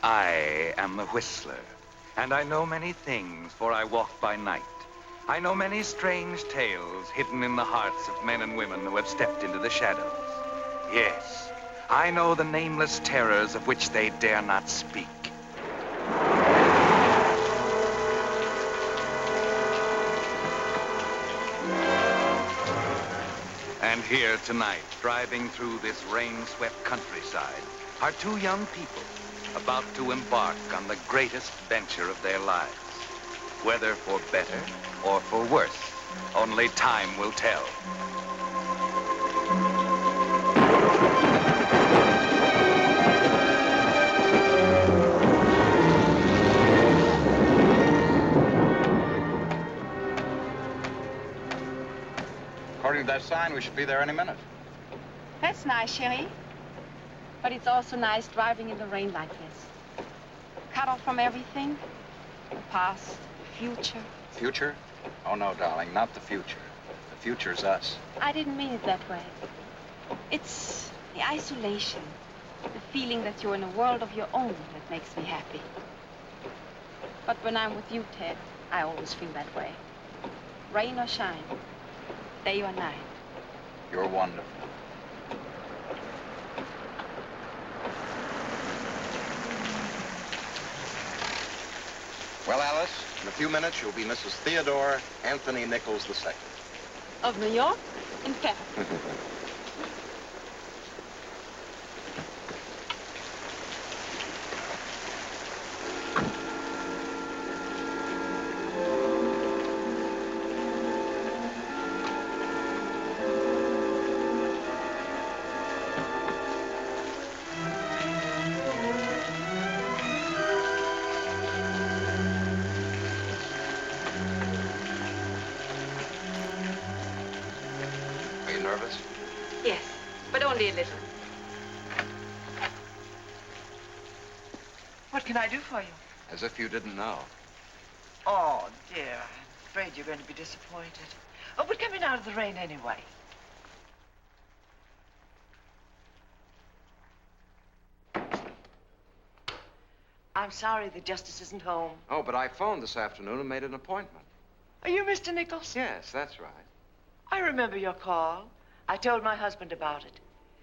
I am the Whistler, and I know many things, for I walk by night. I know many strange tales hidden in the hearts of men and women who have stepped into the shadows. Yes, I know the nameless terrors of which they dare not speak. And here tonight, driving through this rain-swept countryside, are two young people about to embark on the greatest venture of their lives. Whether for better or for worse, only time will tell. According to that sign, we should be there any minute. That's nice, Sherry. But it's also nice driving in the rain like this. Cut off from everything. The past, the future. Future? Oh, no, darling, not the future. The future's us. I didn't mean it that way. It's the isolation, the feeling that you're in a world of your own that makes me happy. But when I'm with you, Ted, I always feel that way. Rain or shine, day or night. You're wonderful. Well, Alice, in a few minutes, you'll be Mrs. Theodore Anthony Nichols II. Of New York? In fact. Nervous? Yes, but only a little. What can I do for you? As if you didn't know. Oh, dear. I'm afraid you're going to be disappointed. Oh, we're coming out of the rain anyway. I'm sorry the justice isn't home. Oh, but I phoned this afternoon and made an appointment. Are you Mr. Nichols? Yes, that's right. I remember your call. I told my husband about it.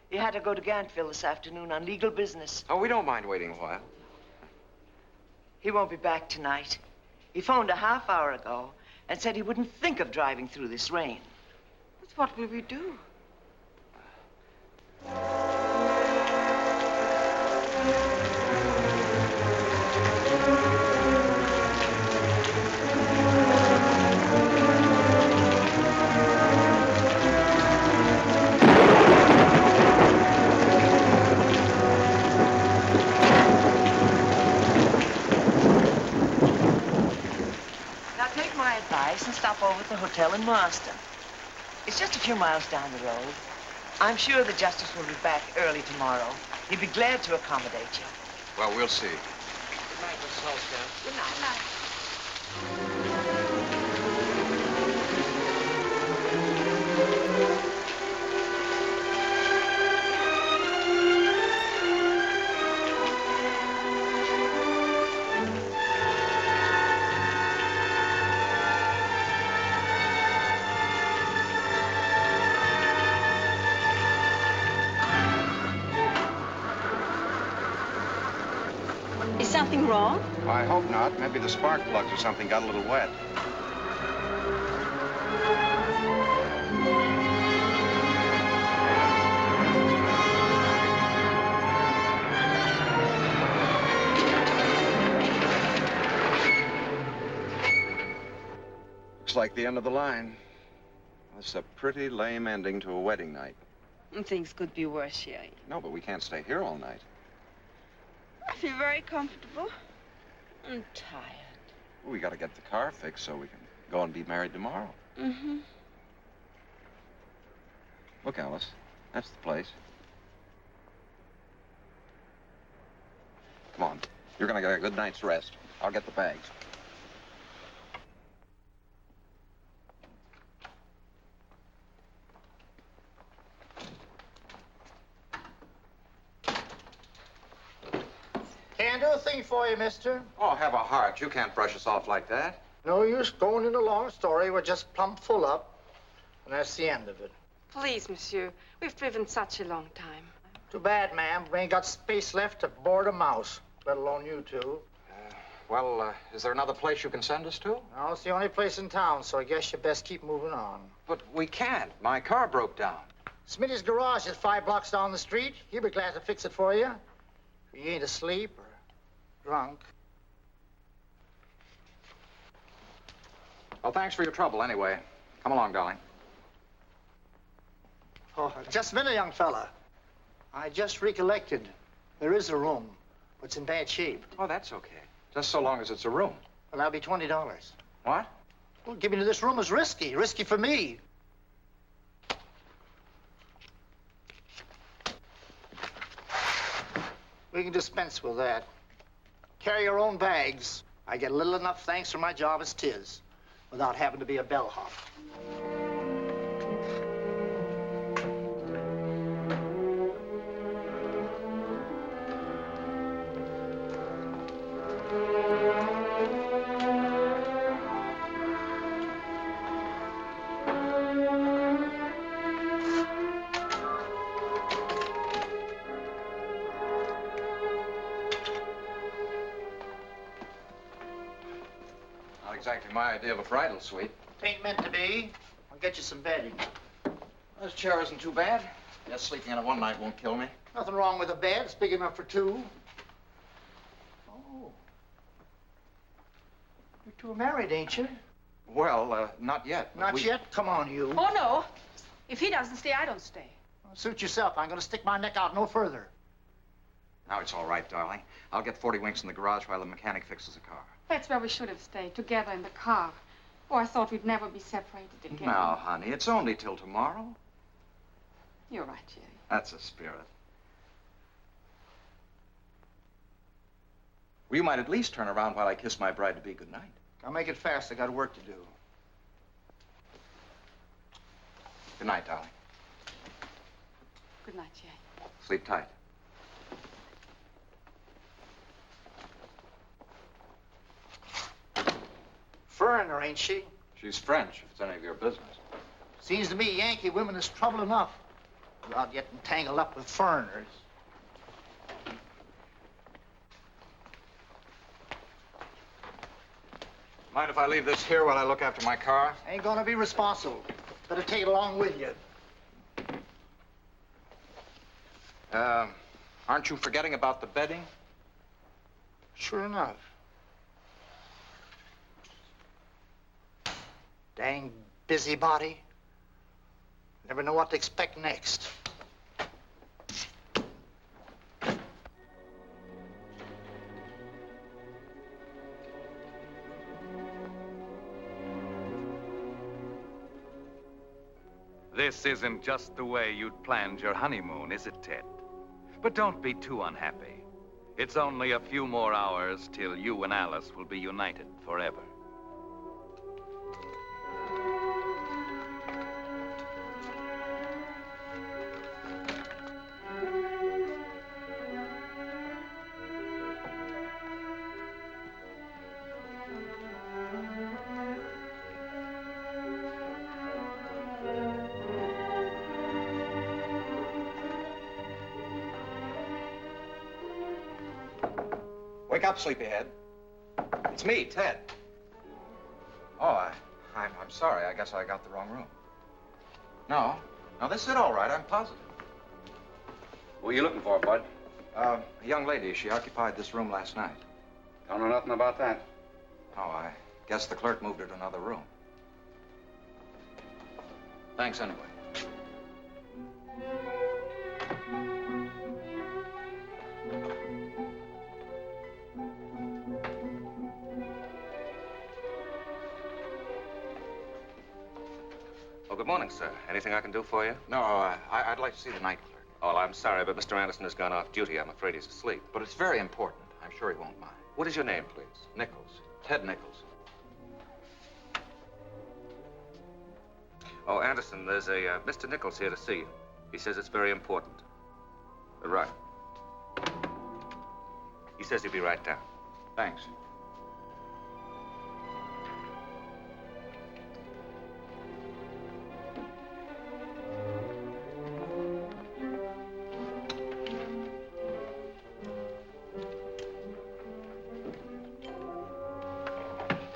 He had to go to Gantville this afternoon on legal business. Oh, we don't mind waiting a while. He won't be back tonight. He phoned a half hour ago and said he wouldn't think of driving through this rain. But what will we do? And stop over at the hotel in Marston. It's just a few miles down the road. I'm sure the justice will be back early tomorrow. He'd be glad to accommodate you. Well, we'll see. Good night, Miss Holston. Good night. Something wrong? Well, I hope not. Maybe the spark plugs or something got a little wet. Looks like the end of the line. That's a pretty lame ending to a wedding night. Things could be worse, Sherry. No, but we can't stay here all night. I feel very comfortable. I'm tired. Well, we got to get the car fixed so we can go and be married tomorrow. Mm-hmm. Look, Alice, that's the place. Come on. You're going to get a good night's rest. I'll get the bags. Candace? do a thing for you, mister? Oh, have a heart. You can't brush us off like that. No use going into a long story. We're just plumb full up. And that's the end of it. Please, monsieur. We've driven such a long time. Too bad, ma'am. We ain't got space left to board a mouse, let alone you two. Is there another place you can send us to? No, it's the only place in town, so I guess you best keep moving on. But we can't. My car broke down. Smitty's garage is 5 blocks down the street. He'll be glad to fix it for you. If you ain't asleep or drunk. Well, thanks for your trouble anyway. Come along, darling. Oh, just a minute, young fella. I just recollected. There is a room, but it's in bad shape. Oh, that's okay. Just so long as it's a room. Well, that'll be $20. What? Well, giving you this room is risky. Risky for me. We can dispense with that. Carry your own bags. I get little enough thanks for my job as 'tis, without having to be a bellhop. Not exactly my idea of a bridal suite. Ain't meant to be. I'll get you some bedding. This chair isn't too bad. Just sleeping in it one night won't kill me. Nothing wrong with the bed. It's big enough for 2. Oh. You two are married, ain't you? Well, not yet. Not yet? Come on, you. Oh, no. If he doesn't stay, I don't stay. Suit yourself. I'm going to stick my neck out no further. Now it's all right, darling. I'll get 40 winks in the garage while the mechanic fixes the car. That's where we should have stayed, together in the car. Oh, I thought we'd never be separated again. Now, honey, it's only till tomorrow. You're right, Jerry. That's a spirit. Well, you might at least turn around while I kiss my bride-to-be goodnight. I'll make it fast. I got work to do. Good night, darling. Good night, Jerry. Sleep tight. Foreigner, ain't she? She's French, if it's any of your business. Seems to me Yankee women is trouble enough without getting tangled up with foreigners. Mind if I leave this here while I look after my car? Ain't gonna be responsible. Better take it along with you. Aren't you forgetting about the bedding? Sure enough. Dang busybody. Never know what to expect next. This isn't just the way you'd planned your honeymoon, is it, Ted? But don't be too unhappy. It's only a few more hours till you and Alice will be united forever. Wake up, sleepyhead. It's me, Ted. Oh, I'm sorry. I guess I got the wrong room. No, this is it all right. I'm positive. Who are you looking for, Bud? A young lady. She occupied this room last night. Don't know nothing about that. Oh, I guess the clerk moved her to another room. Thanks anyway. Oh, good morning, sir. Anything I can do for you? No, I'd like to see the night clerk. Oh, I'm sorry, but Mr. Anderson has gone off duty. I'm afraid he's asleep. But it's very important. I'm sure he won't mind. What is your name, please? Nichols. Ted Nichols. Oh, Anderson, there's a Mr. Nichols here to see you. He says it's very important. Right. You says he'll be right down. Thanks.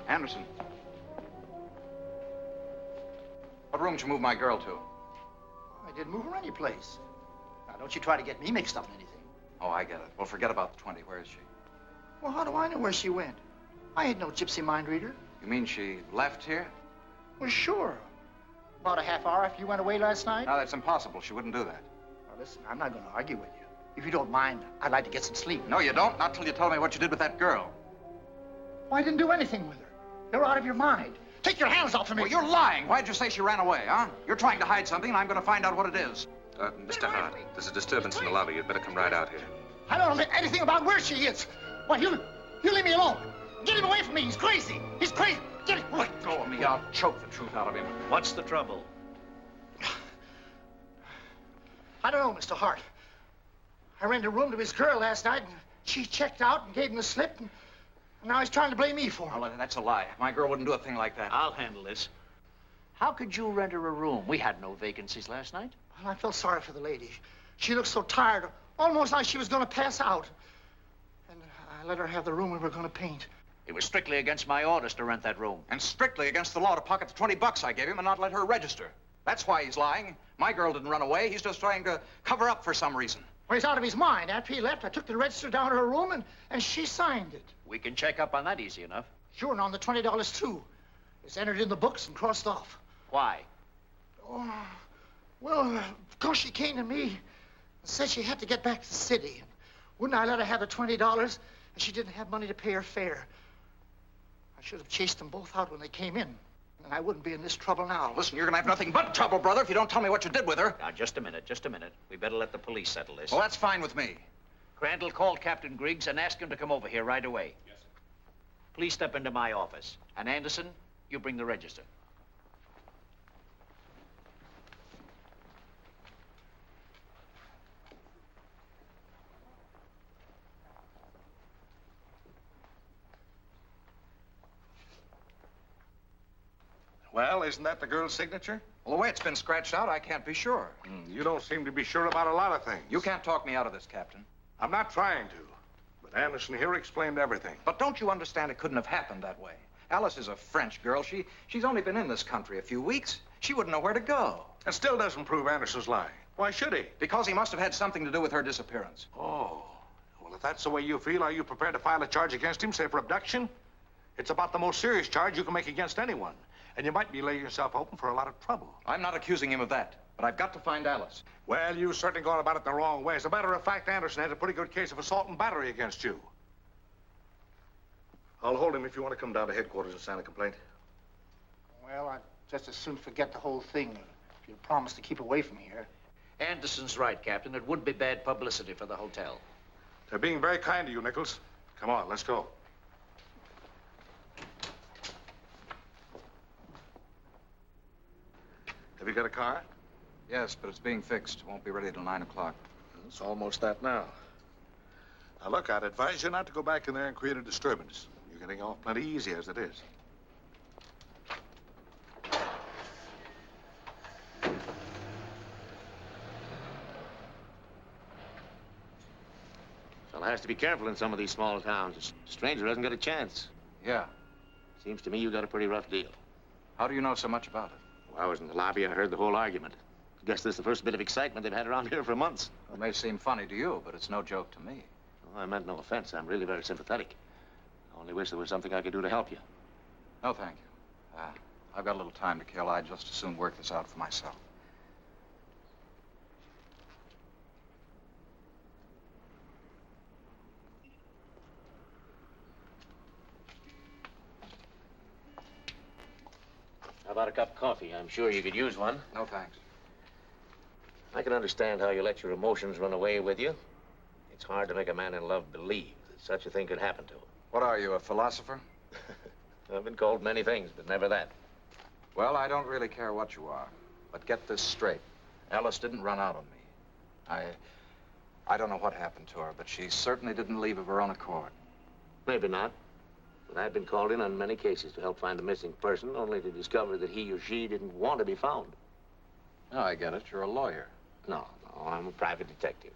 Anderson. What room did you move my girl to? I didn't move her any place. Now, don't you try to get me mixed up in anything. Oh, I get it. Well, forget about the 20. Where is she? Well, how do I know where she went? I ain't no gypsy mind reader. You mean she left here? Well, sure. About a half hour after you went away last night. No, that's impossible. She wouldn't do that. Now, listen, I'm not going to argue with you. If you don't mind, I'd like to get some sleep. No, you don't. Not till you tell me what you did with that girl. Well, I didn't do anything with her. You're out of your mind. Take your hands off of me. Well, you're lying. Why'd you say she ran away, huh? You're trying to hide something, and I'm going to find out what it is. Mr. Hart, there's a disturbance in the lobby. You'd better come right out here. I don't know anything about where she is. Why, you leave me alone. Get him away from me. He's crazy. He's crazy. Get him. Let go of me. I'll choke the truth out of him. What's the trouble? I don't know, Mr. Hart. I rented a room to his girl last night, and she checked out and gave him the slip, and now he's trying to blame me for it. Well, that's a lie. My girl wouldn't do a thing like that. I'll handle this. How could you rent her a room? We had no vacancies last night. Well, I felt sorry for the lady. She looked so tired, almost like she was going to pass out. And I let her have the room we were going to paint. It was strictly against my orders to rent that room. And strictly against the law to pocket the 20 bucks I gave him and not let her register. That's why he's lying. My girl didn't run away. He's just trying to cover up for some reason. Well, he's out of his mind. After he left, I took the register down to her room, and she signed it. We can check up on that easy enough. Sure, and on the $20, too. It's entered in the books and crossed off. Why? Oh, well, of course she came to me and said she had to get back to the city. And wouldn't I let her have the $20, and she didn't have money to pay her fare. I should have chased them both out when they came in, and I wouldn't be in this trouble now. Listen, you're going to have nothing but trouble, brother, if you don't tell me what you did with her. Now, just a minute, just a minute. We better let the police settle this. Well, that's fine with me. Crandall, call Captain Griggs and ask him to come over here right away. Yes, sir. Please step into my office. And Anderson, you bring the register. Well, isn't that the girl's signature? Well, the way it's been scratched out, I can't be sure. You don't seem to be sure about a lot of things. You can't talk me out of this, Captain. I'm not trying to. But Anderson here explained everything. But don't you understand it couldn't have happened that way? Alice is a French girl. She's only been in this country a few weeks. She wouldn't know where to go. That still doesn't prove Anderson's lying. Why should he? Because he must have had something to do with her disappearance. Oh. Well, if that's the way you feel, are you prepared to file a charge against him, say for abduction? It's about the most serious charge you can make against anyone. And you might be laying yourself open for a lot of trouble. I'm not accusing him of that, but I've got to find Alice. Well, you've certainly gone about it the wrong way. As a matter of fact, Anderson had a pretty good case of assault and battery against you. I'll hold him if you want to come down to headquarters and sign a complaint. Well, I'd just as soon forget the whole thing if you promise to keep away from here. Anderson's right, Captain. It would be bad publicity for the hotel. They're being very kind to you, Nichols. Come on, let's go. Have you got a car? Yes, but it's being fixed. Won't be ready till 9 o'clock. It's almost that now. Now, look, I'd advise you not to go back in there and create a disturbance. You're getting off plenty easy as it is. Fellow has to be careful in some of these small towns. A stranger doesn't get a chance. Yeah. Seems to me you got a pretty rough deal. How do you know so much about it? Well, I was in the lobby and I heard the whole argument. Guess this is the first bit of excitement they've had around here for months. It may seem funny to you, but it's no joke to me. Well, I meant no offense. I'm really very sympathetic. I only wish there was something I could do to help you. No, thank you. I've got a little time to kill. I'd just as soon work this out for myself. How about a cup of coffee? I'm sure you could use one. No, thanks. I can understand how you let your emotions run away with you. It's hard to make a man in love believe that such a thing could happen to him. What are you, a philosopher? I've been called many things, but never that. Well, I don't really care what you are. But get this straight. Alice didn't run out on me. I don't know what happened to her, but she certainly didn't leave of her own accord. Maybe not. But I've been called in on many cases to help find a missing person, only to discover that he or she didn't want to be found. No, I get it. You're a lawyer. No, I'm a private detective.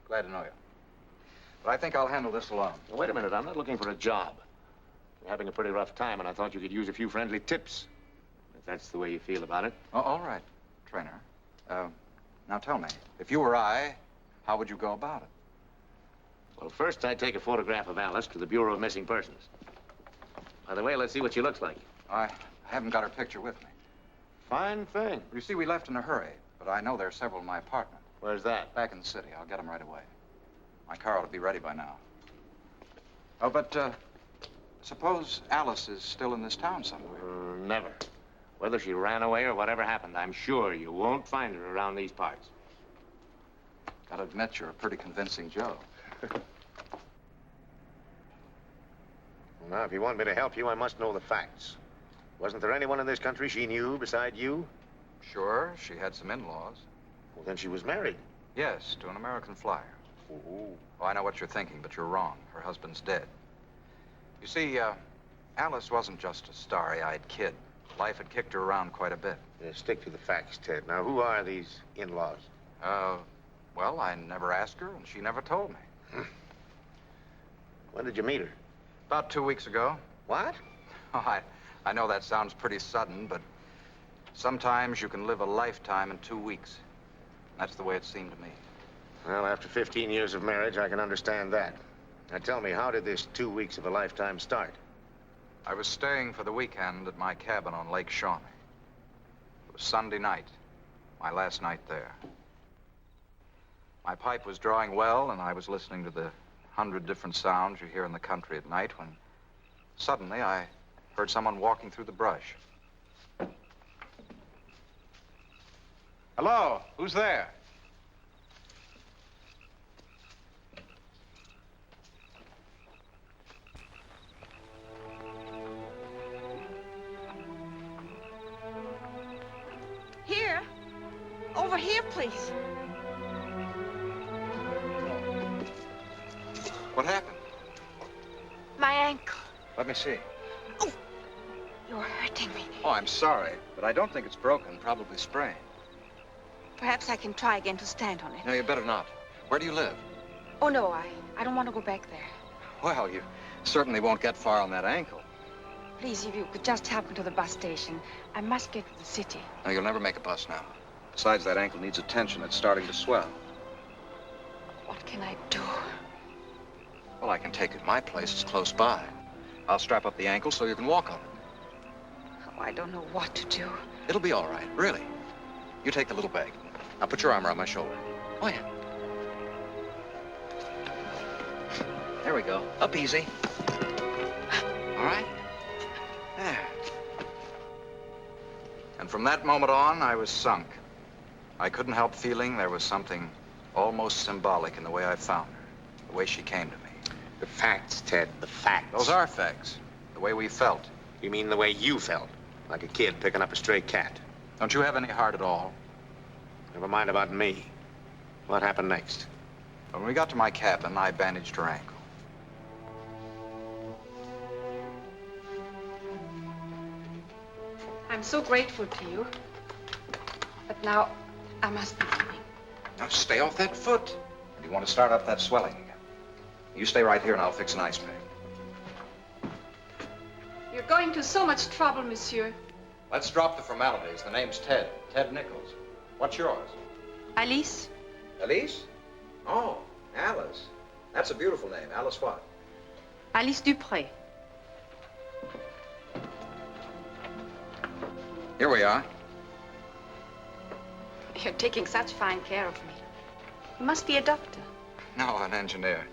Glad to know you. But I think I'll handle this alone. Now, wait a minute. I'm not looking for a job. You're having a pretty rough time, and I thought you could use a few friendly tips. If that's the way you feel about it. Oh, all right, Trainer. Now tell me, if you were I, how would you go about it? Well, first I'd take a photograph of Alice to the Bureau of Missing Persons. By the way, let's see what she looks like. I haven't got her picture with me. Fine thing. You see, we left in a hurry, but I know there are several in my apartment. Where's that? Back in the city. I'll get them right away. My car ought to be ready by now. Oh, but, suppose Alice is still in this town somewhere. Never. Whether she ran away or whatever happened, I'm sure you won't find her around these parts. Gotta admit, you're a pretty convincing Joe. Well, now, if you want me to help you, I must know the facts. Wasn't there anyone in this country she knew beside you? Sure, she had some in-laws. Well, then she was married. Yes, to an American flyer. Oh. Oh, I know what you're thinking, but you're wrong. Her husband's dead. You see, Alice wasn't just a starry-eyed kid. Life had kicked her around quite a bit. Yeah, stick to the facts, Ted. Now, who are these in-laws? Well, I never asked her, and she never told me. When did you meet her? About 2 weeks ago. What? Oh, I know that sounds pretty sudden, but sometimes you can live a lifetime in 2 weeks. That's the way it seemed to me. Well, after 15 years of marriage, I can understand that. Now, tell me, how did this 2 weeks of a lifetime start? I was staying for the weekend at my cabin on Lake Shawnee. It was Sunday night, my last night there. My pipe was drawing well, and I was listening to the 100 different sounds you hear in the country at night when suddenly I heard someone walking through the brush. Hello, who's there? Here. Over here, please. What happened? My ankle. Let me see. Oh, you're hurting me. Oh, I'm sorry, but I don't think it's broken, probably sprained. Perhaps I can try again to stand on it. No, you better not. Where do you live? Oh, no, I don't want to go back there. Well, you certainly won't get far on that ankle. Please, if you could just help me to the bus station. I must get to the city. No, you'll never make a bus now. Besides, that ankle needs attention. It's starting to swell. What can I do? Well, I can take you to my place. It's close by. I'll strap up the ankle so you can walk on it. Oh, I don't know what to do. It'll be all right, really. You take the little bag. Now put your arm around my shoulder. Oh, yeah. There we go. Up easy. All right? There. And from that moment on, I was sunk. I couldn't help feeling there was something almost symbolic in the way I found her, the way she came to me. The facts, Ted, the facts. Those are facts, the way we felt. You mean the way you felt? Like a kid picking up a stray cat? Don't you have any heart at all? Never mind about me. What happened next? When we got to my cabin, I bandaged her ankle. I'm so grateful to you. But now, I must be leaving. Now, stay off that foot. You want to start up that swelling again. You stay right here and I'll fix an ice pack. You're going to so much trouble, monsieur. Let's drop the formalities. The name's Ted. Ted Nichols. What's yours? Alice? Alice? Oh, Alice. That's a beautiful name. Alice what? Alice Dupré. Here we are. You're taking such fine care of me. You must be a doctor. No, an engineer.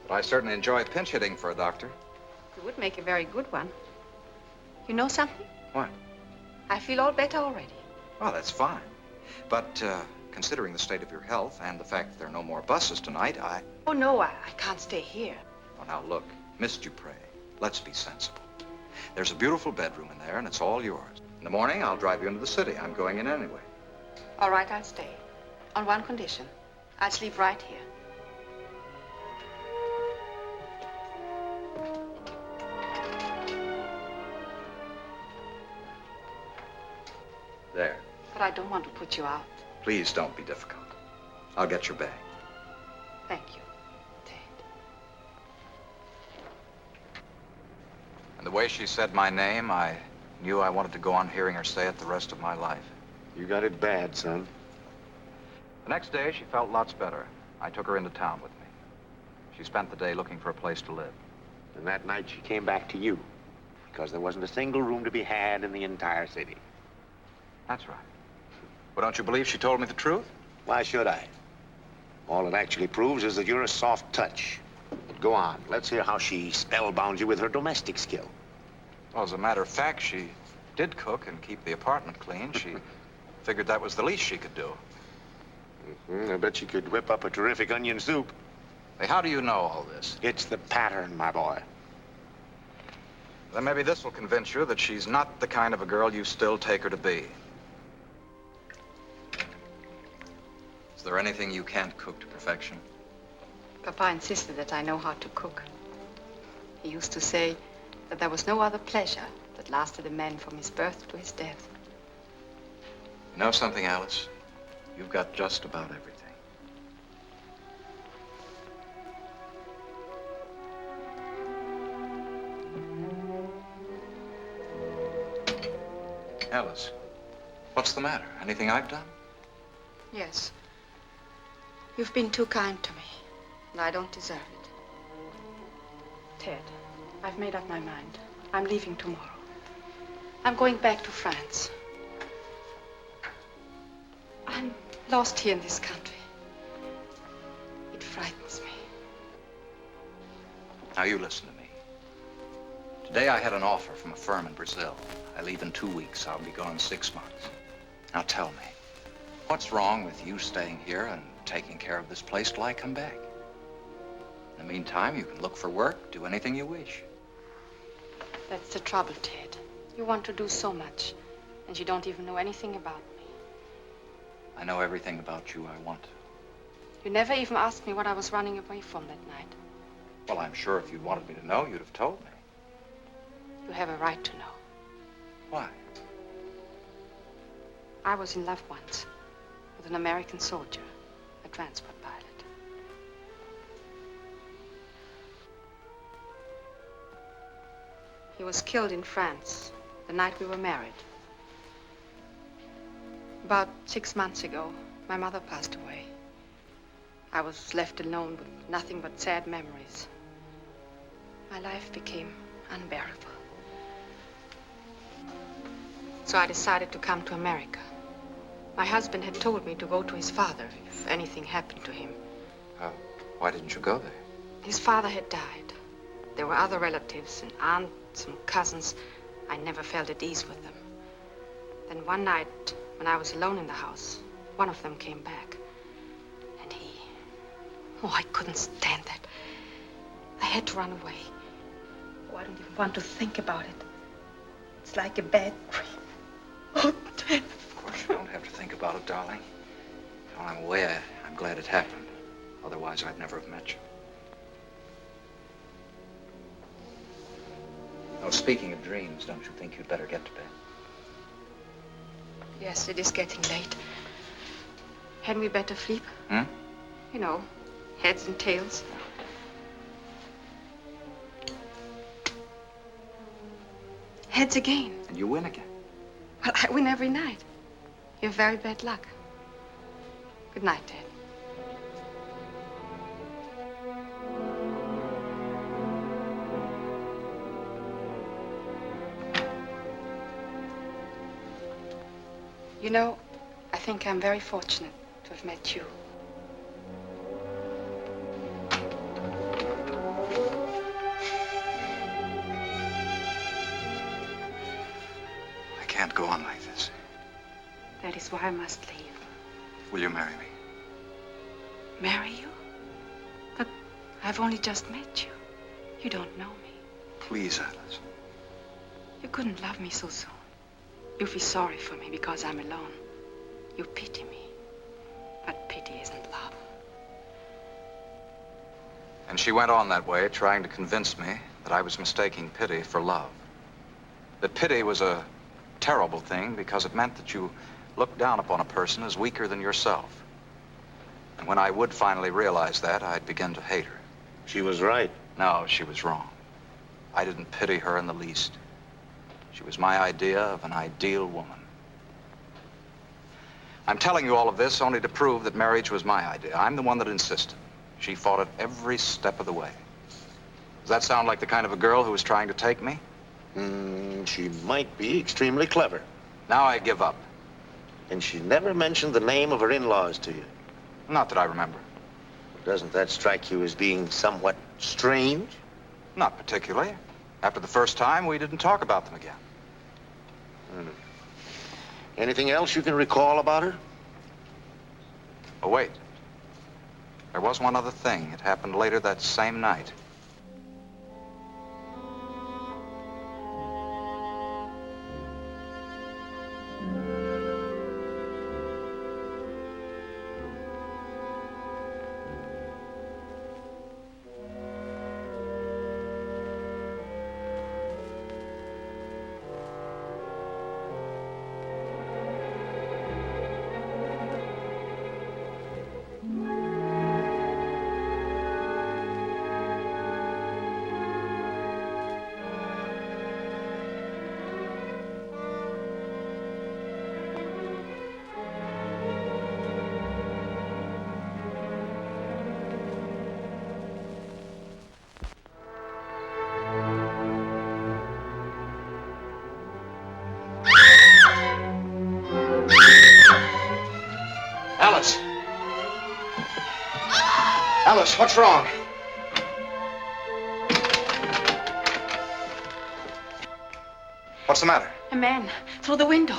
But I certainly enjoy pinch hitting for a doctor. You would make a very good one. You know something? What? I feel all better already. Well, that's fine. But considering the state of your health and the fact that there are no more buses tonight, Oh, no, I can't stay here. Oh, now look, Miss Dupré, let's be sensible. There's a beautiful bedroom in there, and it's all yours. In the morning, I'll drive you into the city. I'm going in anyway. All right, I'll stay. On one condition. I'll sleep right here. There. But I don't want to put you out. Please don't be difficult. I'll get your bag. Thank you. And the way she said my name, I knew I wanted to go on hearing her say it the rest of my life. You got it bad, son. The next day, she felt lots better. I took her into town with me. She spent the day looking for a place to live. And that night she came back to you, because there wasn't a single room to be had in the entire city. That's right. Well, don't you believe she told me the truth? Why should I? All it actually proves is that you're a soft touch. But go on. Let's hear how she spellbound you with her domestic skill. Well, as a matter of fact, she did cook and keep the apartment clean. She figured that was the least she could do. I bet she could whip up a terrific onion soup. Hey, how do you know all this? It's the pattern, my boy. Then maybe this will convince you that she's not the kind of a girl you still take her to be. Is there anything you can't cook to perfection? Papa insisted that I know how to cook. He used to say that there was no other pleasure that lasted a man from his birth to his death. You know something, Alice? You've got just about everything. Alice, what's the matter? Anything I've done? Yes. You've been too kind to me, and I don't deserve it. Ted, I've made up my mind. I'm leaving tomorrow. I'm going back to France. I'm lost here in this country. It frightens me. Now, you listen to me. Today I had an offer from a firm in Brazil. I leave in 2 weeks. I'll be gone 6 months. Now, tell me, what's wrong with you staying here and taking care of this place till I come back? In the meantime, you can look for work, do anything you wish. That's the trouble, Ted. You want to do so much, and you don't even know anything about me. I know everything about you I want to. You never even asked me what I was running away from that night. Well, I'm sure if you'd wanted me to know, you'd have told me. You have a right to know. Why? I was in love once with an American soldier, a transport pilot. He was killed in France the night we were married. About 6 months ago, my mother passed away. I was left alone with nothing but sad memories. My life became unbearable. So I decided to come to America. My husband had told me to go to his father if anything happened to him. Why didn't you go there? His father had died. There were other relatives, an aunt, some cousins. I never felt at ease with them. Then one night, when I was alone in the house, one of them came back. And I couldn't stand that. I had to run away. Oh, I don't even want to think about it. It's like a bad dream. Oh, Ted. Of course, you don't have to think about it, darling. While I'm away, I'm glad it happened. Otherwise, I'd never have met you. Oh, speaking of dreams, don't you think you'd better get to bed? Yes, it is getting late. Hadn't we better sleep? Hmm? You know, heads and tails. Heads again. And you win again. Well, I win every night. You have very bad luck. Good night, Ted. You know, I think I'm very fortunate to have met you. I can't go on like this. That is why I must leave. Will you marry me? Marry you? But I've only just met you. You don't know me. Please, Alice. You couldn't love me so soon. You'll be sorry for me because I'm alone. You pity me. But pity isn't love. And she went on that way, trying to convince me that I was mistaking pity for love. That pity was a terrible thing because it meant that you looked down upon a person as weaker than yourself. And when I would finally realize that, I'd begin to hate her. She was right. No, she was wrong. I didn't pity her in the least. She was my idea of an ideal woman. I'm telling you all of this only to prove that marriage was my idea. I'm the one that insisted. She fought it every step of the way. Does that sound like the kind of a girl who was trying to take me? She might be extremely clever. Now I give up. And she never mentioned the name of her in-laws to you. Not that I remember. Doesn't that strike you as being somewhat strange? Not particularly. After the first time, we didn't talk about them again. Anything else you can recall about her? Oh, wait. There was one other thing. It happened later that same night. Alice! Alice, what's wrong? What's the matter? A man through the window.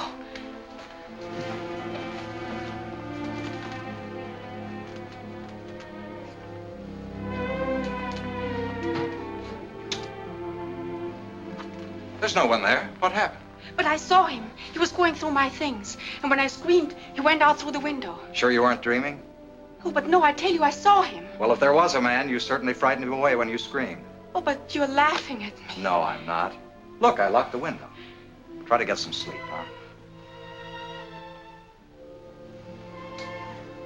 There's no one there. What happened? But I saw him. He was going through my things. And when I screamed, he went out through the window. Sure you weren't dreaming? Oh, but no, I tell you, I saw him. Well, if there was a man, you certainly frightened him away when you screamed. Oh, but you're laughing at me. No, I'm not. Look, I locked the window. Try to get some sleep, huh?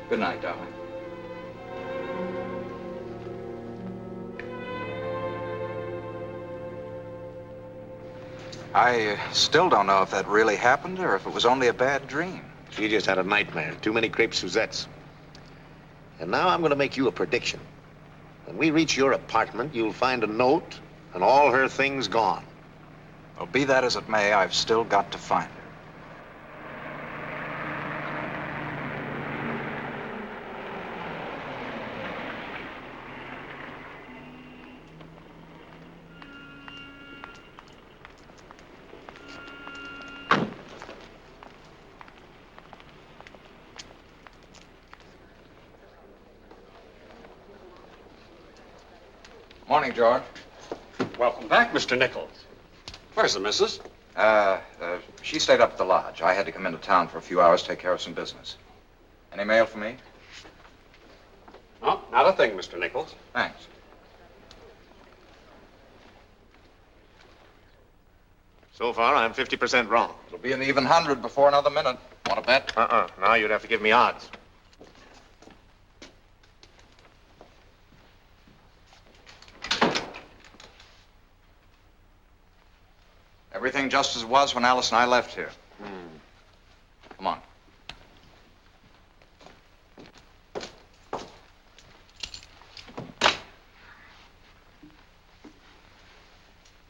Good night, darling. I still don't know if that really happened or if it was only a bad dream. She just had a nightmare. Too many crepe Suzettes. And now I'm going to make you a prediction. When we reach your apartment, you'll find a note and all her things gone. Well, be that as it may, I've still got to find her. Morning, George. Welcome back, Mr. Nichols. Where's the missus? She stayed up at the lodge. I had to come into town for a few hours to take care of some business. Any mail for me? No, not a thing, Mr. Nichols. Thanks. So far, I'm 50% wrong. It'll be an even 100 before another minute. Want to bet? Now you'd have to give me odds. Everything just as it was when Alice and I left here. Come on.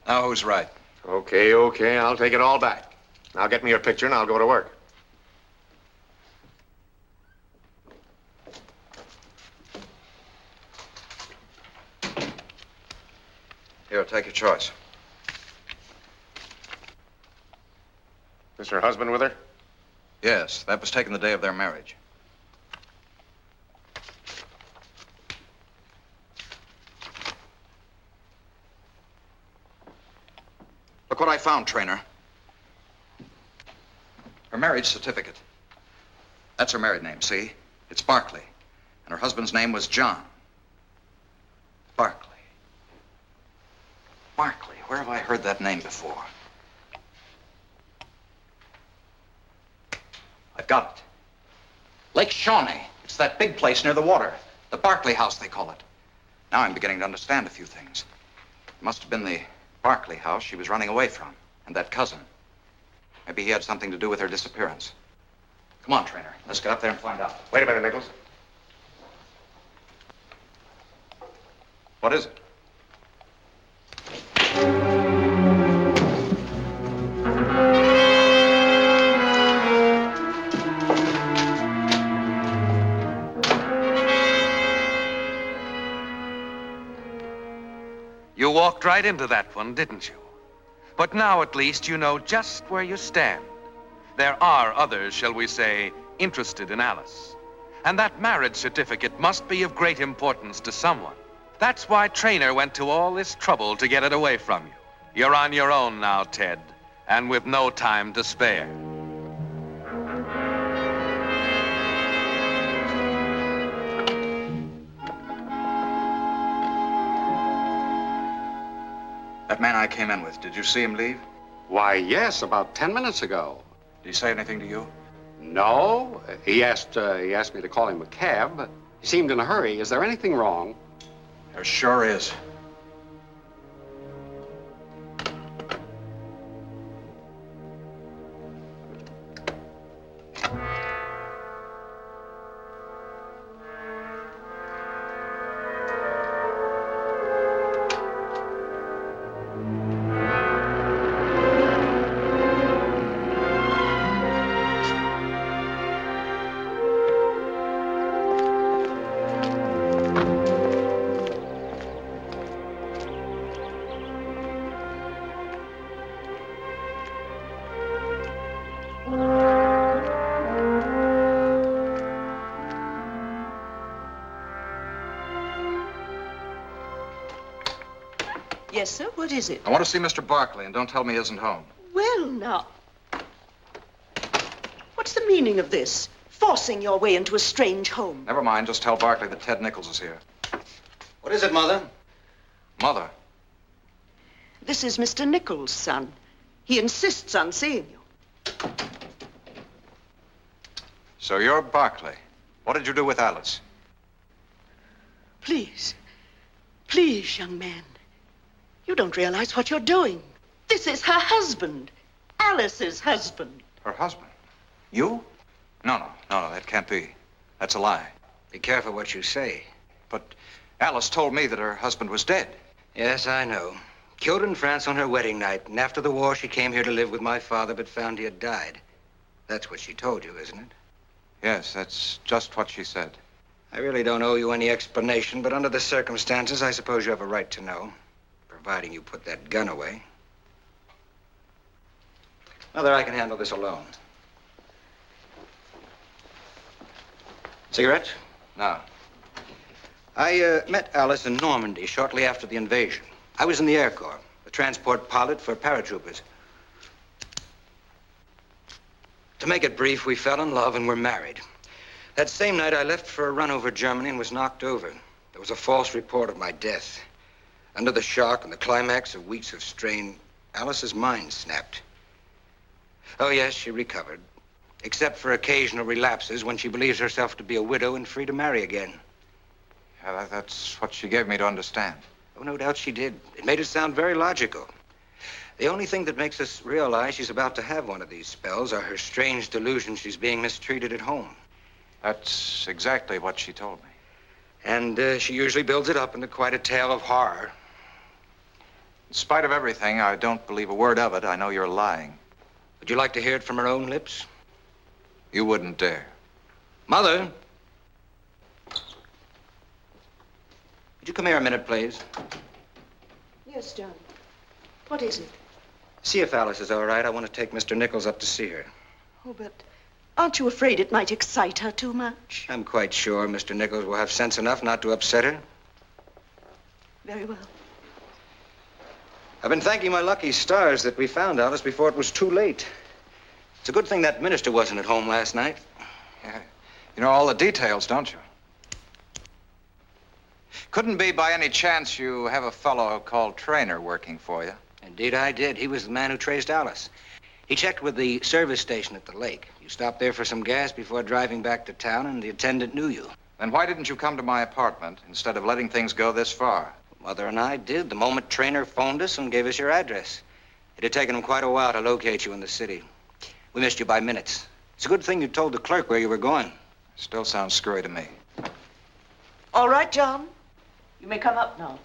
Now who's right? Okay, I'll take it all back. Now get me your picture and I'll go to work. Here, take your choice. Is her husband with her? Yes, that was taken the day of their marriage. Look what I found, Trainer. Her marriage certificate. That's her married name, see? It's Barkley. And her husband's name was John. Barkley. Barkley. Where have I heard that name before? I've got it. Lake Shawnee. It's that big place near the water. The Barkley house, they call it. Now I'm beginning to understand a few things. It must have been the Barkley house she was running away from, and that cousin. Maybe he had something to do with her disappearance. Come on, Trainer. Let's get up there and find out. Wait a minute, Nichols. What is it? You walked right into that one, didn't you? But now at least you know just where you stand. There are others, shall we say, interested in Alice. And that marriage certificate must be of great importance to someone. That's why Trainer went to all this trouble to get it away from you. You're on your own now, Ted, and with no time to spare. That man I came in with, did you see him leave? Why, yes, about 10 minutes ago. Did he say anything to you? No. He asked me to call him a cab. He seemed in a hurry. Is there anything wrong? There sure is. Yes, sir. What is it? I want to see Mr. Barkley, and don't tell me he isn't home. Well, now. What's the meaning of this? Forcing your way into a strange home. Never mind. Just tell Barkley that Ted Nichols is here. What is it, Mother? Mother. This is Mr. Nichols' son. He insists on seeing you. So you're Barkley. What did you do with Alice? Please. Please, young man. You don't realize what you're doing. This is her husband. Alice's husband. Her husband? You? No, that can't be. That's a lie. Be careful what you say. But Alice told me that her husband was dead. Yes, I know. Killed in France on her wedding night, and after the war she came here to live with my father, but found he had died. That's what she told you, isn't it? Yes, that's just what she said. I really don't owe you any explanation, but under the circumstances, I suppose you have a right to know. Providing you put that gun away. Mother, I can handle this alone. Cigarette? No. I met Alice in Normandy shortly after the invasion. I was in the Air Corps, a transport pilot for paratroopers. To make it brief, we fell in love and were married. That same night, I left for a run over Germany and was knocked over. There was a false report of my death. Under the shock and the climax of weeks of strain, Alice's mind snapped. Oh, yes, she recovered. Except for occasional relapses when she believes herself to be a widow and free to marry again. Yeah, that's what she gave me to understand. Oh, no doubt she did. It made it sound very logical. The only thing that makes us realize she's about to have one of these spells are her strange delusions she's being mistreated at home. That's exactly what she told me. And she usually builds it up into quite a tale of horror. In spite of everything, I don't believe a word of it. I know you're lying. Would you like to hear it from her own lips? You wouldn't dare. Mother! Would you come here a minute, please? Yes, John. What is it? See if Alice is all right. I want to take Mr. Nichols up to see her. Oh, but aren't you afraid it might excite her too much? I'm quite sure Mr. Nichols will have sense enough not to upset her. Very well. I've been thanking my lucky stars that we found Alice before it was too late. It's a good thing that minister wasn't at home last night. You know all the details, don't you? Couldn't be by any chance you have a fellow called Trainer working for you? Indeed, I did. He was the man who traced Alice. He checked with the service station at the lake. You stopped there for some gas before driving back to town, and the attendant knew you. Then why didn't you come to my apartment instead of letting things go this far? Mother and I did the moment Trainer phoned us and gave us your address. It had taken him quite a while to locate you in the city. We missed you by minutes. It's a good thing you told the clerk where you were going. Still sounds screwy to me. All right, John. You may come up now.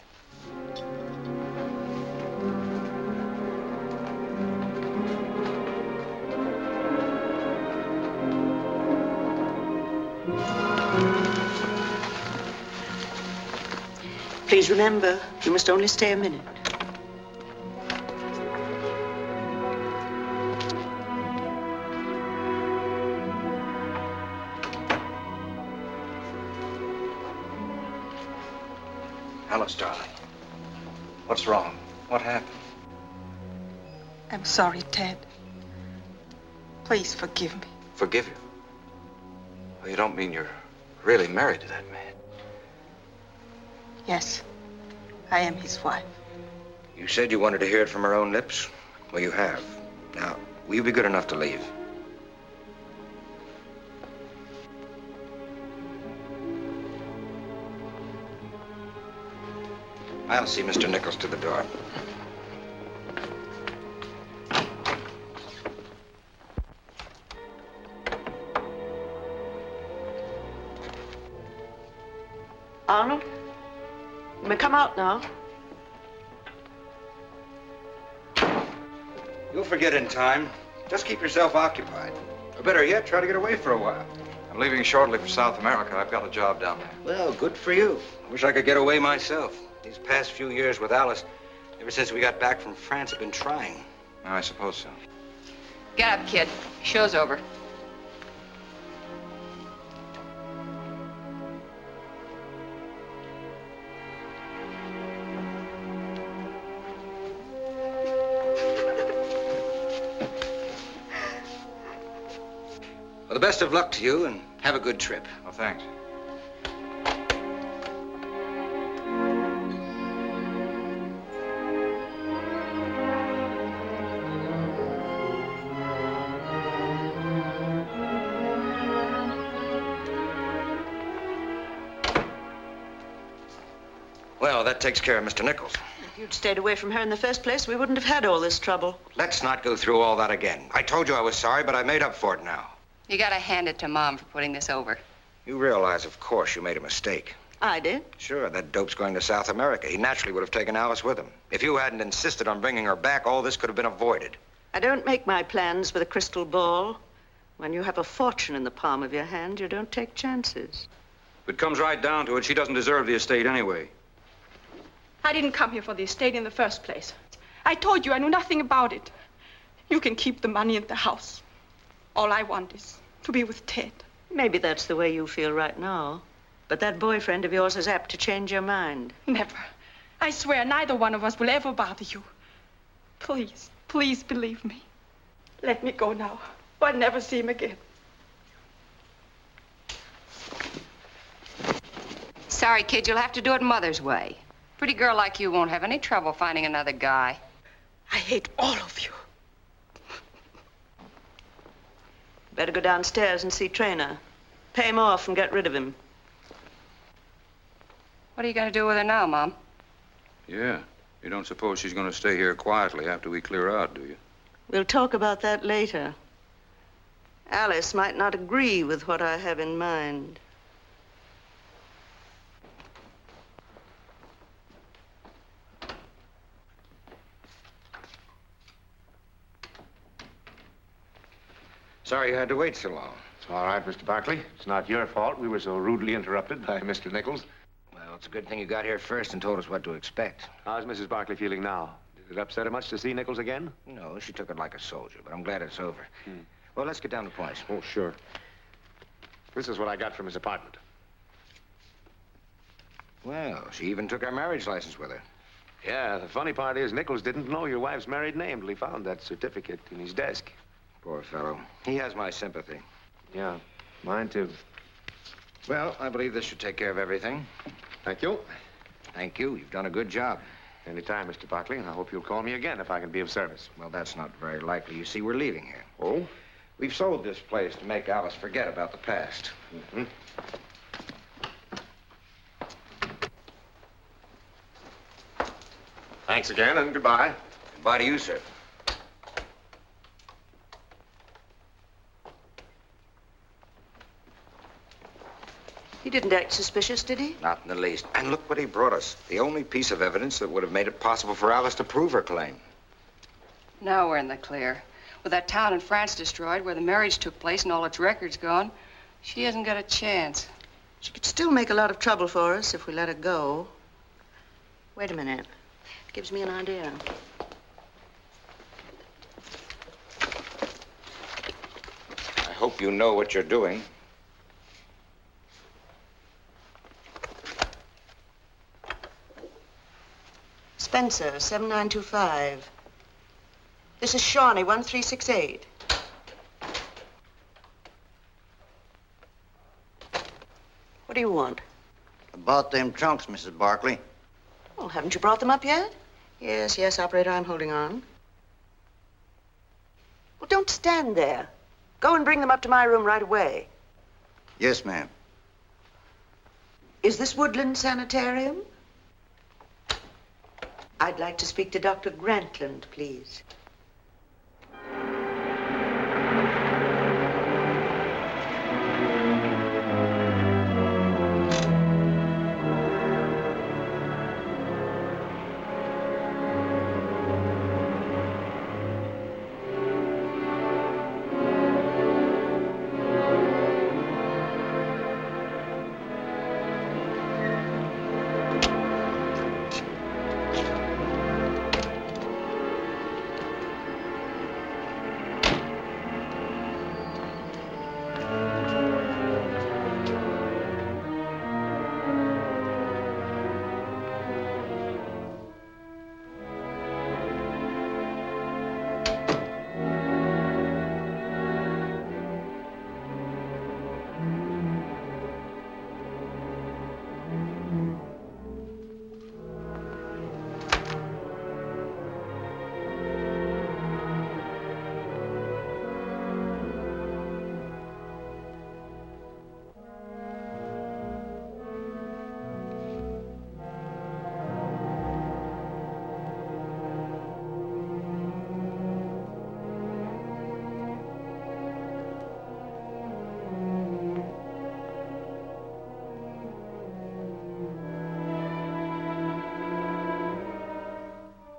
Please remember, you must only stay a minute. Alice, darling. What's wrong? What happened? I'm sorry, Ted. Please forgive me. Forgive you? Well, you don't mean you're really married to that man? Yes, I am his wife. You said you wanted to hear it from her own lips. Well, you have. Now, will you be good enough to leave? I'll see Mr. Nichols to the door. Arnold, you may come out now. You'll forget in time. Just keep yourself occupied. Or better yet, try to get away for a while. I'm leaving shortly for South America. I've got a job down there. Well, good for you. I wish I could get away myself. These past few years with Alice, ever since we got back from France, I've been trying. I suppose so. Get up, kid. Show's over. Well, the best of luck to you, and have a good trip. Oh, thanks. Well, that takes care of Mr. Nichols. If you'd stayed away from her in the first place, we wouldn't have had all this trouble. Let's not go through all that again. I told you I was sorry, but I made up for it now. You gotta hand it to Mom for putting this over. You realize, of course, you made a mistake. I did. Sure, that dope's going to South America. He naturally would have taken Alice with him. If you hadn't insisted on bringing her back, all this could have been avoided. I don't make my plans with a crystal ball. When you have a fortune in the palm of your hand, you don't take chances. If it comes right down to it, she doesn't deserve the estate anyway. I didn't come here for the estate in the first place. I told you I knew nothing about it. You can keep the money and the house. All I want is to be with Ted. Maybe that's the way you feel right now. But that boyfriend of yours is apt to change your mind. Never. I swear neither one of us will ever bother you. Please, please believe me. Let me go now, or I'll never see him again. Sorry, kid, you'll have to do it Mother's way. Pretty girl like you won't have any trouble finding another guy. I hate all of you. Better go downstairs and see Trainer. Pay him off and get rid of him. What are you gonna do with her now, Mom? Yeah. You don't suppose she's going to stay here quietly after we clear out, do you? We'll talk about that later. Alice might not agree with what I have in mind. Sorry you had to wait so long. It's all right, Mr. Barkley. It's not your fault we were so rudely interrupted by Mr. Nichols. Well, it's a good thing you got here first and told us what to expect. How's Mrs. Barkley feeling now? Did it upset her much to see Nichols again? No, she took it like a soldier, but I'm glad it's over. Well, let's get down to points. Oh, sure. This is what I got from his apartment. Well, she even took our marriage license with her. Yeah, the funny part is Nichols didn't know your wife's married name till he found that certificate in his desk. Poor fellow. He has my sympathy. Yeah. Mine, too. Well, I believe this should take care of everything. Thank you. Thank you. You've done a good job. Anytime, Mr. Barkley, and I hope you'll call me again if I can be of service. Well, that's not very likely. You see, we're leaving here. Oh? We've sold this place to make Alice forget about the past. Mm-hmm. Thanks again, and goodbye. Goodbye to you, sir. He didn't act suspicious, did he? Not in the least. And look what he brought us. The only piece of evidence that would have made it possible for Alice to prove her claim. Now we're in the clear. With that town in France destroyed, where the marriage took place and all its records gone, she hasn't got a chance. She could still make a lot of trouble for us if we let her go. Wait a minute. It gives me an idea. I hope you know what you're doing. Spencer, 7925. This is Shawnee, 1368. What do you want? About them trunks, Mrs. Barkley. Well, haven't you brought them up yet? Yes, operator, I'm holding on. Well, don't stand there. Go and bring them up to my room right away. Yes, ma'am. Is this Woodland Sanitarium? I'd like to speak to Dr. Grantland, please.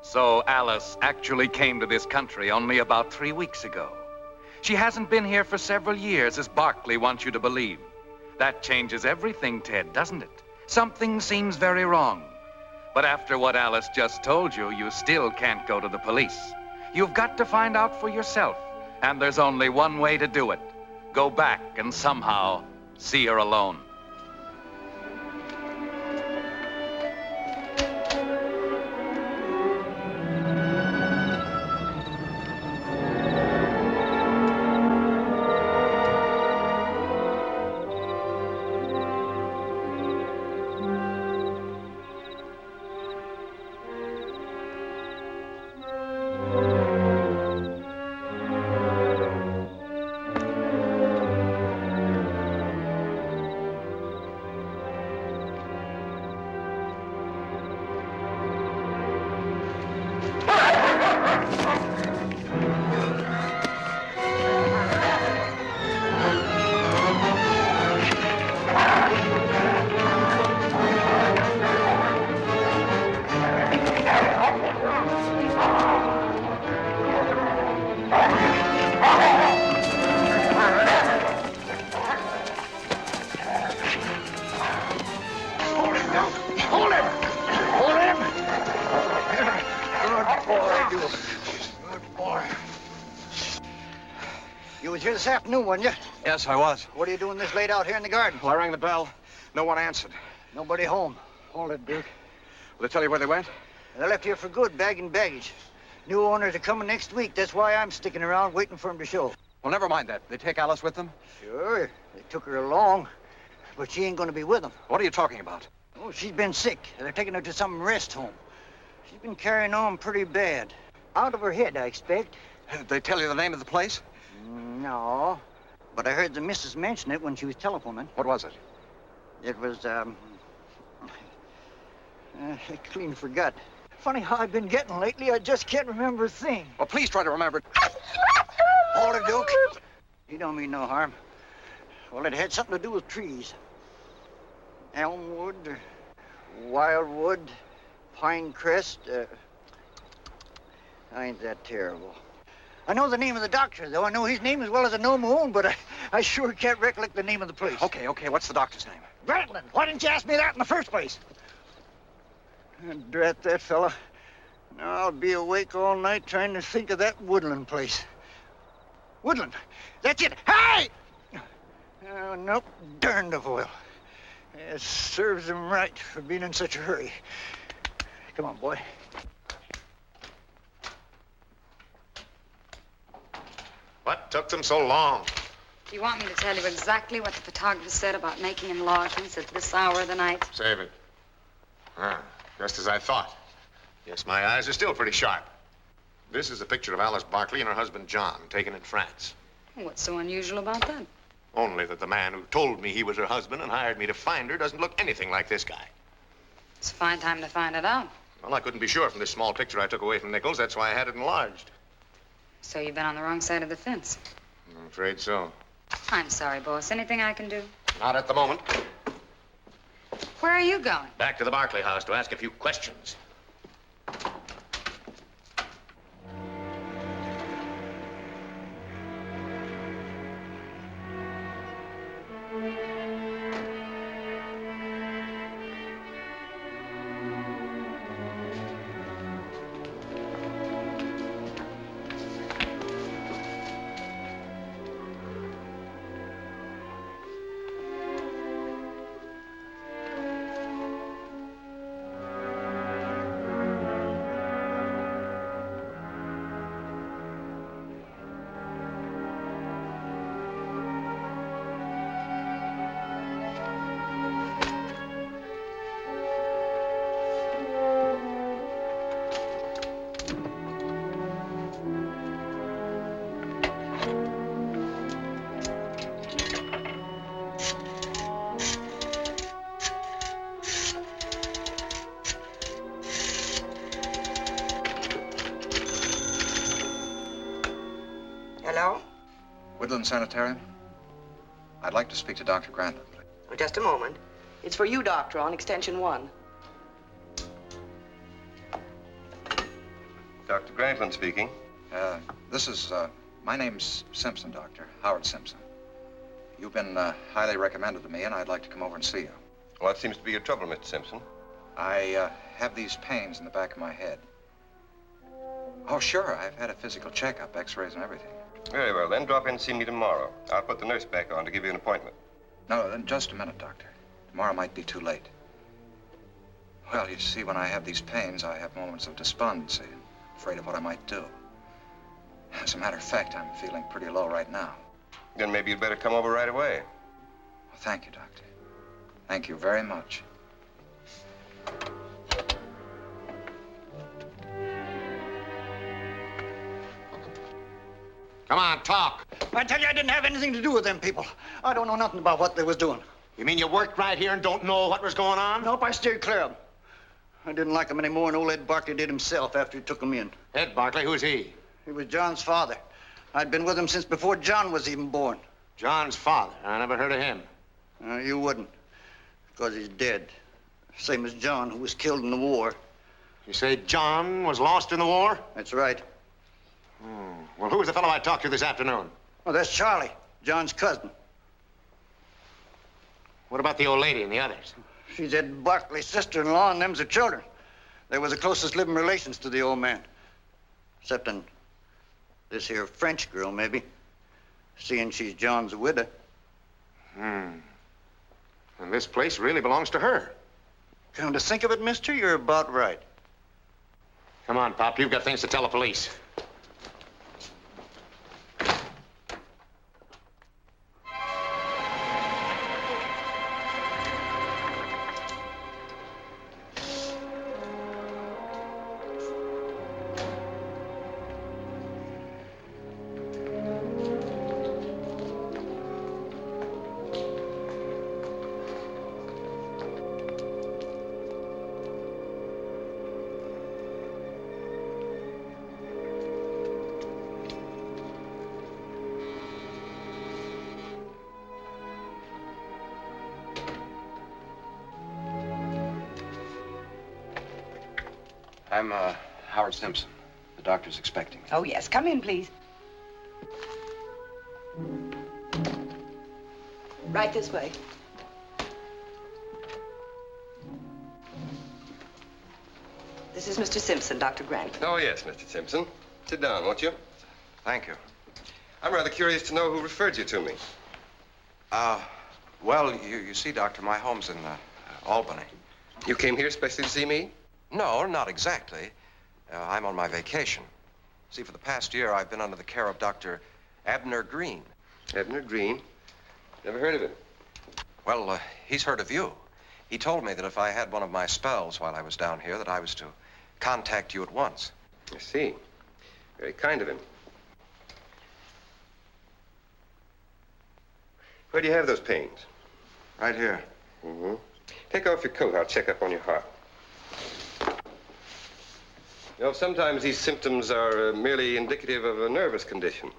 So Alice actually came to this country only about 3 weeks ago. She hasn't been here for several years, as Barkley wants you to believe. That changes everything, Ted, doesn't it? Something seems very wrong. But after what Alice just told you, you still can't go to the police. You've got to find out for yourself, and there's only one way to do it. Go back and somehow see her alone. This afternoon, wasn't you? Yes, I was. What are you doing this late out here in the garden? Well, I rang the bell. No one answered. Nobody home. Hold it, Duke. Will they tell you where they went? They left here for good, bagging baggage. New owners are coming next week. That's why I'm sticking around waiting for them to show. Well, never mind that. They take Alice with them? Sure. They took her along, but she ain't gonna be with them. What are you talking about? Oh, she's been sick. They're taking her to some rest home. She's been carrying on pretty bad. Out of her head, I expect. They tell you the name of the place? No, but I heard the missus mention it when she was telephoning. What was it? It was, I clean forgot. Funny how I've been getting lately. I just can't remember a thing. Well, please try to remember it. Hold it, Duke. You don't mean no harm. Well, it had something to do with trees. Elmwood, wildwood, pine crest. Ain't that terrible. I know the name of the doctor, though. I know his name as well as I know my own, but I sure can't recollect the name of the place. Okay. What's the doctor's name? Grantland. Why didn't you ask me that in the first place? Drat that fella. Now I'll be awake all night trying to think of that Woodland place. Woodland. That's it. Hey! Oh, nope. Darned if I will. It serves him right for being in such a hurry. Come on, boy. What took them so long? You want me to tell you exactly what the photographer said about making enlargements at this hour of the night? Save it. Just as I thought. Yes, my eyes are still pretty sharp. This is a picture of Alice Barkley and her husband, John, taken in France. What's so unusual about that? Only that the man who told me he was her husband and hired me to find her doesn't look anything like this guy. It's a fine time to find it out. Well, I couldn't be sure from this small picture I took away from Nichols. That's why I had it enlarged. So you've been on the wrong side of the fence. I'm afraid so. I'm sorry, boss. Anything I can do? Not at the moment. Where are you going? Back to the Barkley house to ask a few questions. Woodland Sanitarium? I'd like to speak to Dr. Grantland, please. Oh, just a moment. It's for you, Doctor, on extension 1. Dr. Grantland speaking. My name's Simpson, Doctor. Howard Simpson. You've been highly recommended to me, and I'd like to come over and see you. What seems to be your trouble, Mr. Simpson? I have these pains in the back of my head. Oh, sure. I've had a physical checkup, x-rays and everything. Very well, then. Drop in and see me tomorrow. I'll put the nurse back on to give you an appointment. No, then just a minute, Doctor. Tomorrow might be too late. Well, you see, when I have these pains, I have moments of despondency, afraid of what I might do. As a matter of fact, I'm feeling pretty low right now. Then maybe you'd better come over right away. Well, thank you, Doctor. Thank you very much. Come on, talk. I tell you, I didn't have anything to do with them people. I don't know nothing about what they was doing. You mean you worked right here and don't know what was going on? Nope, I steered clear of them. I didn't like them any more than old Ed Barkley did himself after he took them in. Ed Barkley, who's he? He was John's father. I'd been with him since before John was even born. John's father? I never heard of him. You wouldn't, because he's dead. Same as John, who was killed in the war. You say John was lost in the war? That's right. Well, who was the fellow I talked to this afternoon? Oh, that's Charlie, John's cousin. What about the old lady and the others? She's Ed Barkley's sister-in-law, and them's her children. They were the closest living relations to the old man. Excepting this here French girl, maybe. Seeing she's John's widow. And this place really belongs to her. Come to think of it, mister, you're about right. Come on, Pop. You've got things to tell the police. I'm, Howard Simpson. The doctor's expecting me. Oh, yes. Come in, please. Right this way. This is Mr. Simpson, Dr. Grant. Oh, yes, Mr. Simpson. Sit down, won't you? Thank you. I'm rather curious to know who referred you to me. Well, you see, Doctor, my home's in Albany. You came here especially to see me? No, not exactly. I'm on my vacation. See, for the past year, I've been under the care of Dr. Abner Green. Abner Green? Never heard of him. Well, he's heard of you. He told me that if I had one of my spells while I was down here, that I was to contact you at once. I see. Very kind of him. Where do you have those pains? Right here. Mm-hmm. Take off your coat. I'll check up on your heart. You know, sometimes these symptoms are merely indicative of a nervous condition.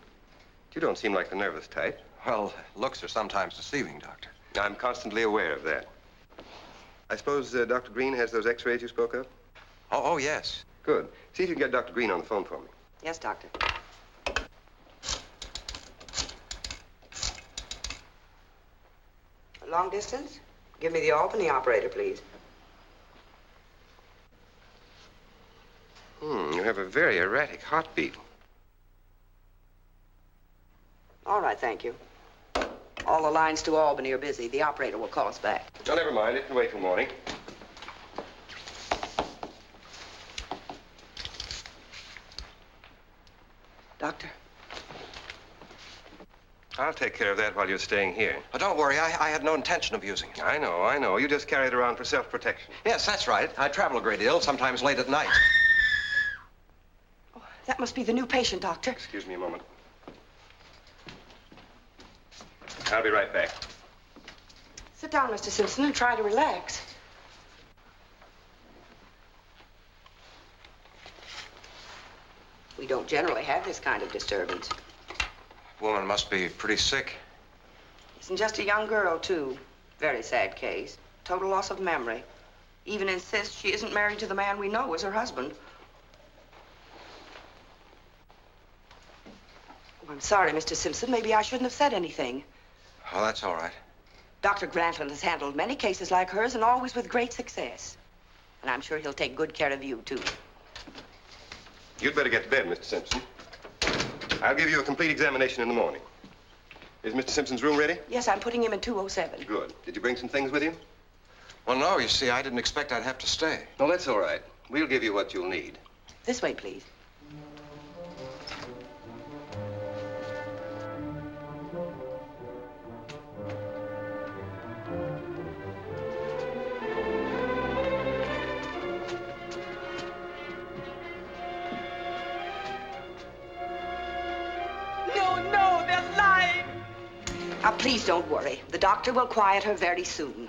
You don't seem like the nervous type. Well, looks are sometimes deceiving, Doctor. I'm constantly aware of that. I suppose Dr. Green has those x-rays you spoke of? Oh, yes. Good. See if you can get Dr. Green on the phone for me. Yes, Doctor. Long distance? Give me the Albany operator, please. You have a very erratic heartbeat. All right, thank you. All the lines to Albany are busy. The operator will call us back. Oh, never mind. It can wait till morning. Doctor? I'll take care of that while you're staying here. But don't worry, I had no intention of using it. I know. You just carry it around for self-protection. Yes, that's right. I travel a great deal, sometimes late at night. Oh, that must be the new patient, Doctor. Excuse me a moment. I'll be right back. Sit down, Mr. Simpson, and try to relax. We don't generally have this kind of disturbance. Woman must be pretty sick. Isn't just a young girl, too. Very sad case. Total loss of memory. Even insists she isn't married to the man we know as her husband. Oh, I'm sorry, Mr. Simpson. Maybe I shouldn't have said anything. Oh, that's all right. Dr. Grantland has handled many cases like hers, and always with great success. And I'm sure he'll take good care of you, too. You'd better get to bed, Mr. Simpson. I'll give you a complete examination in the morning. Is Mr. Simpson's room ready? Yes, I'm putting him in 207. Good. Did you bring some things with you? Well, no, you see, I didn't expect I'd have to stay. Oh, that's all right. We'll give you what you'll need. This way, please. No, they're lying. Now, please don't worry. The doctor will quiet her very soon.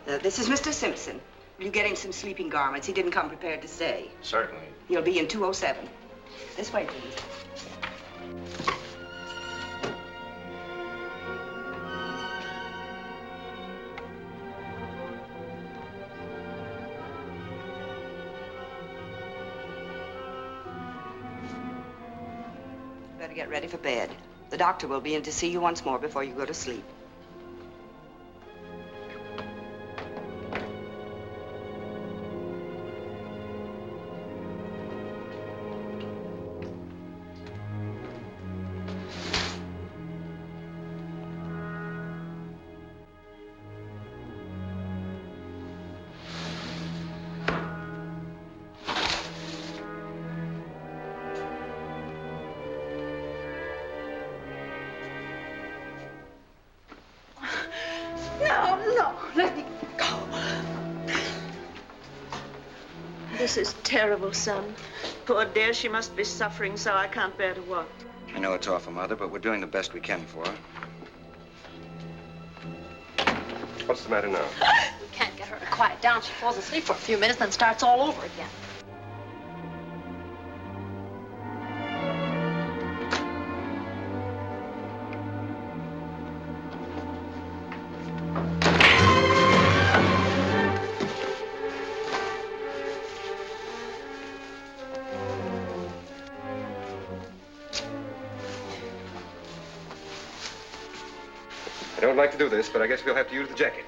This is Mr. Simpson. Will you get him some sleeping garments? He didn't come prepared to stay. Certainly. He'll be in 207. This way, please. Better get ready for bed. The doctor will be in to see you once more before you go to sleep. No, let me go. This is terrible, son. Poor dear, she must be suffering so I can't bear to watch. I know it's awful, Mother, but we're doing the best we can for her. What's the matter now? We can't get her to quiet down. She falls asleep for a few minutes, then starts all over again. like to do this, but I guess we'll have to use the jacket.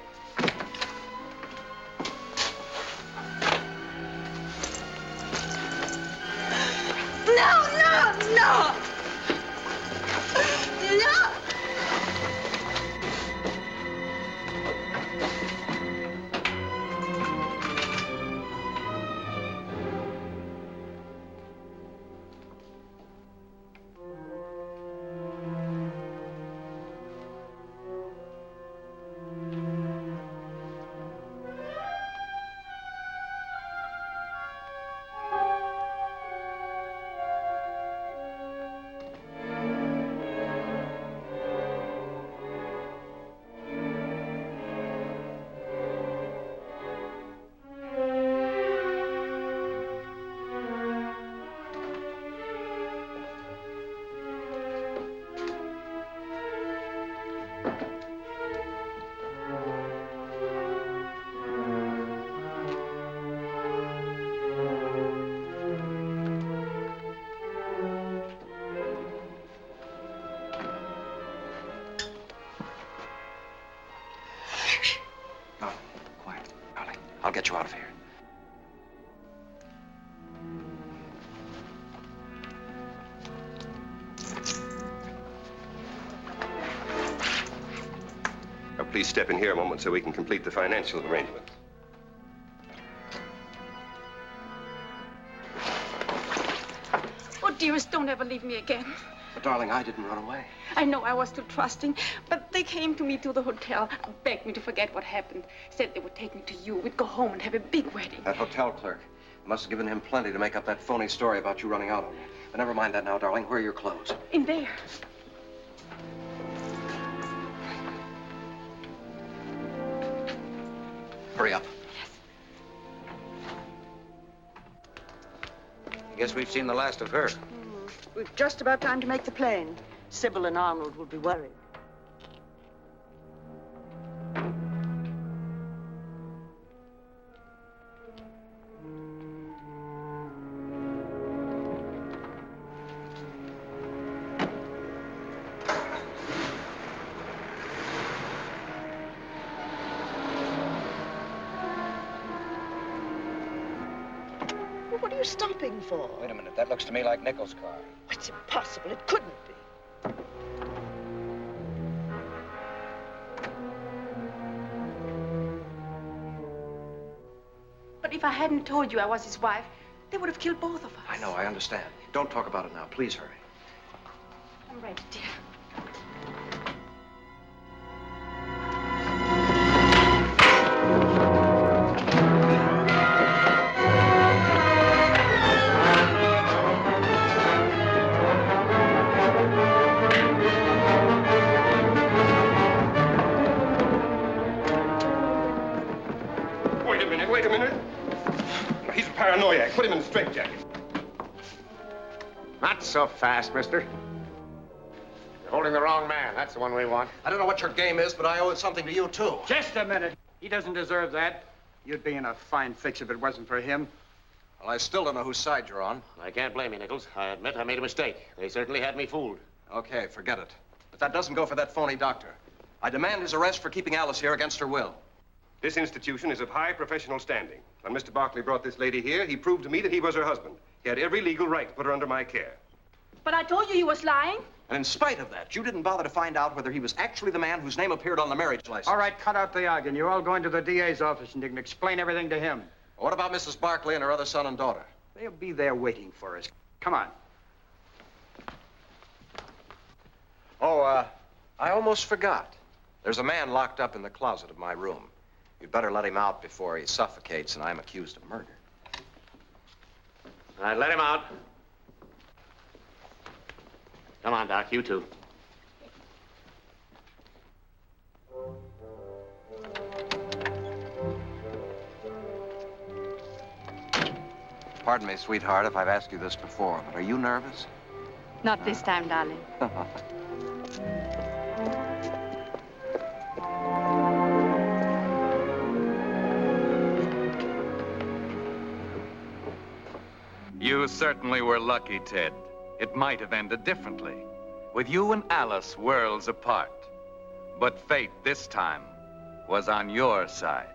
No, no, no! No! I'll get you out of here. Now, please step in here a moment so we can complete the financial arrangements. Oh, dearest, don't ever leave me again. But, darling, I didn't run away. I know I was too trusting, but they came to me to the hotel, begged me to forget what happened, said they would take me to you. We'd go home and have a big wedding. That hotel clerk must have given him plenty to make up that phony story about you running out on me. But never mind that now, darling. Where are your clothes? In there. Hurry up. I guess we've seen the last of her. We've just about time to make the plane. Sybil and Arnold will be worried. What are you stopping for? Wait a minute. That looks to me like Nichols' car. It's impossible. It couldn't be. But if I hadn't told you I was his wife, they would have killed both of us. I know. I understand. Don't talk about it now. Please hurry. I'm ready, dear. Wait a minute. He's a paranoiac. Put him in a straitjacket. Not so fast, mister. You're holding the wrong man. That's the one we want. I don't know what your game is, but I owe something to you, too. Just a minute. He doesn't deserve that. You'd be in a fine fix if it wasn't for him. Well, I still don't know whose side you're on. I can't blame you, Nichols. I admit I made a mistake. They certainly had me fooled. Okay, forget it. But that doesn't go for that phony doctor. I demand his arrest for keeping Alice here against her will. This institution is of high professional standing. When Mr. Barkley brought this lady here, he proved to me that he was her husband. He had every legal right to put her under my care. But I told you he was lying. And in spite of that, you didn't bother to find out whether he was actually the man whose name appeared on the marriage license. All right, cut out the arguing. You're all going to the DA's office and you can explain everything to him. What about Mrs. Barkley and her other son and daughter? They'll be there waiting for us. Come on. Oh, I almost forgot. There's a man locked up in the closet of my room. You'd better let him out before he suffocates and I'm accused of murder. All right, let him out. Come on, Doc, you too. Pardon me, sweetheart, if I've asked you this before, but are you nervous? Not this time, darling. You certainly were lucky, Ted. It might have ended differently, with you and Alice worlds apart. But fate this time was on your side.